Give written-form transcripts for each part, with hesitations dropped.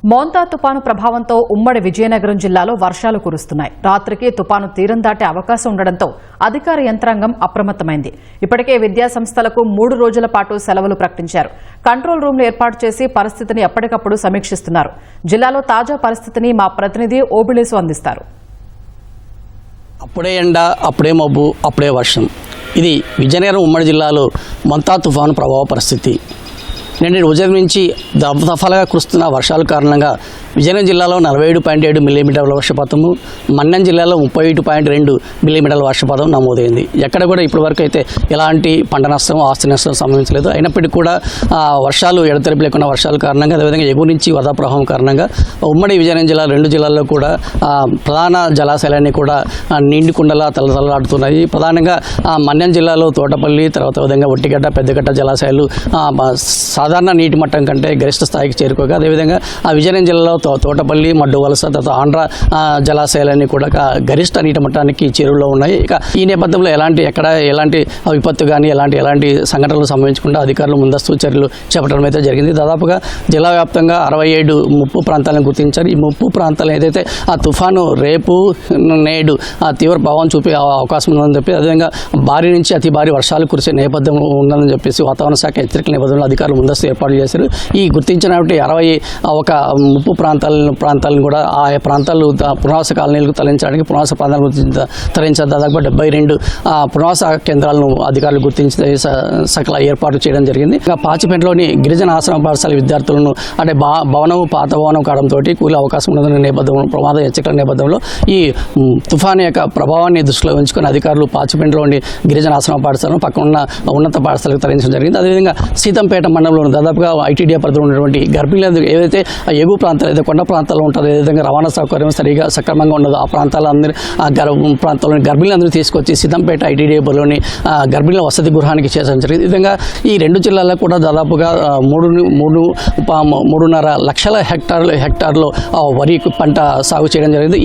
మోంతా తుపాను ప్రభావంతో ఉమ్మడి విజయనగరం జిల్లాలో వర్షాలు కురుస్తున్నాయి. రాత్రికి తుపాను తీరం దాటే అవకాశం ఉండడంతో అధికార యంత్రాంగం అప్రమత్తమైంది. ఇప్పటికే విద్యా సంస్థలకు 3 రోజుల పాటు సెలవులు ప్రకటించారు. కంట్రోల్ రూమ్లు ఏర్పాటు చేసి పరిస్థితిని ఎప్పటికప్పుడు సమీక్షిస్తున్నారు. జిల్లాలో తాజా పరిస్థితిని మా ప్రతినిధి ఓబిళేసు అందిస్తారు. అప్పుడే ఎండ, అప్పుడే మబ్బు, అప్పుడే వర్షం. ఇది విజయనగరం ఉమ్మడి జిల్లాలో మోంతా తుఫాను ప్రభావ పరిస్థితి. నిన్నటి ఉదయం నుంచి దఫాలుగా కురుస్తున్న వర్షాల కారణంగా విజయనగరం జిల్లాలో 47.7 మిల్లీమీటర్ల వర్షపాతము, మన్యం జిల్లాలో 31.2 మిల్లీమీటర్ల వర్షపాతం నమోదైంది. ఎక్కడ కూడా ఇప్పటివరకు అయితే ఎలాంటి పంట నష్టం, ఆస్తి నష్టం సంభవించలేదు. అయినప్పటికీ కూడా వర్షాలు ఎడతెరిపి లేకుండా వర్షాల కారణంగా, అదేవిధంగా ఎగువ నుంచి వరద ప్రవాహం కారణంగా ఉమ్మడి విజయనగరం జిల్లా 2 జిల్లాల్లో కూడా ప్రధాన జలాశయాలన్నీ కూడా నిండి కుండలా తలతలాడుతున్నాయి. ప్రధానంగా మన్యం జిల్లాలో తోటపల్లి, తర్వాత విధంగా ఒట్టిగడ్డ, పెద్దగడ్డ జలాశయాలు సాధారణ నీటి మట్టం కంటే గరిష్ట స్థాయికి చేరుకోగా, అదేవిధంగా విజయనగరం జిల్లాలో తోటపల్లి, మడ్డు వలస, తర్వాత ఆంధ్ర జలాశయాలన్నీ కూడా గరిష్ట నీటి మట్టానికి చేరువలో ఉన్నాయి. ఇక ఈ నేపథ్యంలో ఎలాంటి విపత్తు కానీ ఎలాంటి సంఘటనలు సంభవించకుండా అధికారులు ముందస్తు చర్యలు చేపట్టడం అయితే జరిగింది. దాదాపుగా జిల్లా వ్యాప్తంగా 67 ముప్పు ప్రాంతాలను గుర్తించారు. ఈ ముప్పు ప్రాంతాలు ఏదైతే ఆ తుఫాను రేపు నేడు తీవ్ర ప్రభావం చూపే అవకాశం ఉందని చెప్పి, అదేవిధంగా భారీ నుంచి అతి భారీ వర్షాలు కురిసే నేపథ్యం ఉందని చెప్పేసి వాతావరణ శాఖ హెచ్చరికల నేపథ్యంలో అధికారులు ముందస్తు ఏర్పాటు చేశారు. ఈ గుర్తించినటువంటి 61 ముప్పు ప్రాంతాలను కూడా ఆ ప్రాంతాలు పునరావాస కాలనీలకు తరలించడానికి, పునరావాస ప్రాంతాలను తరలించారు. దాదాపు 72 పునరావాస కేంద్రాలను అధికారులు గుర్తించి సకల ఏర్పాట్లు చేయడం జరిగింది. ఇంకా పాచిపేటలోని గిరిజన ఆశ్రమ పాఠశాల విద్యార్థులను అంటే పాత భవనం కావడంతో కూలే అవకాశం ఉన్నదనే నేపథ్యంలో, ప్రమాద హెచ్చరికల నేపథ్యంలో ఈ తుఫాను యొక్క ప్రభావాన్ని దృష్టిలో ఉంచుకొని అధికారులు పాచిపేటలోని గిరిజన ఆశ్రమ పాఠశాలను పక్కన ఉన్న ఉన్నత పాఠశాలకు తరలించడం జరిగింది. అదేవిధంగా సీతంపేట మండలంలో దాదాపుగా ఐటీడీఏ పరిధిలో ఉన్నటువంటి గర్భిణీలు ఏదైతే ఎగువ ప్రాంతాలు ఏదైతే కొండ ప్రాంతాల్లో ఉంటారో, ఏదైతే రవాణా సౌకర్యం సక్రమంగా ఉండదు ఆ ప్రాంతాలందరూ ప్రాంతాల్లోని గర్భిణీలందరూ తీసుకొచ్చి సిద్దంపేట ఐటీడీఏ పరిధిలోని గర్భిణీల వసతి గృహానికి చేర్చడం జరిగింది. ఈ విధంగా ఈ 2 జిల్లాల్లో కూడా దాదాపుగా 3.5 లక్షల హెక్టార్లు వరి పంట సాగు చేయడం జరిగింది.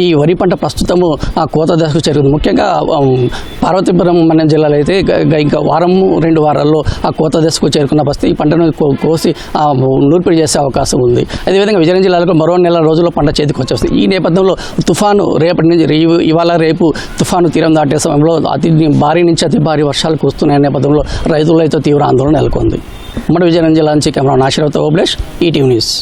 ఈ వరి పంట ప్రస్తుతము కోత దశకు చేరుకుంది. ముఖ్యంగా పార్వతీపురం మన్యం జిల్లాలో అయితే ఇంకా 1-2 వారాల్లో ఆ కోత దశకు చేరుకున్న పరిస్థితి. ఈ పంటను కోసి నూర్పిడి చేసే అవకాశం ఉంది. అదేవిధంగా విజయనగరం జిల్లాలో మరో నెల రోజుల్లో పంట చేతికి వచ్చేస్తుంది. ఈ నేపథ్యంలో తుఫాను రేపటి నుంచి ఇవాళ రేపు తుఫాను తీరం దాటే సమయంలో భారీ నుంచి అతి భారీ వర్షాలు కురుస్తున్న నేపథ్యంలో రైతులైతే తీవ్ర ఆందోళన నెలకొంది. ఉమ్మడి విజయనగరం జిల్లా నుంచి కెమెరా నాశరతో ఓబిళేసు, ఈటీవీ న్యూస్.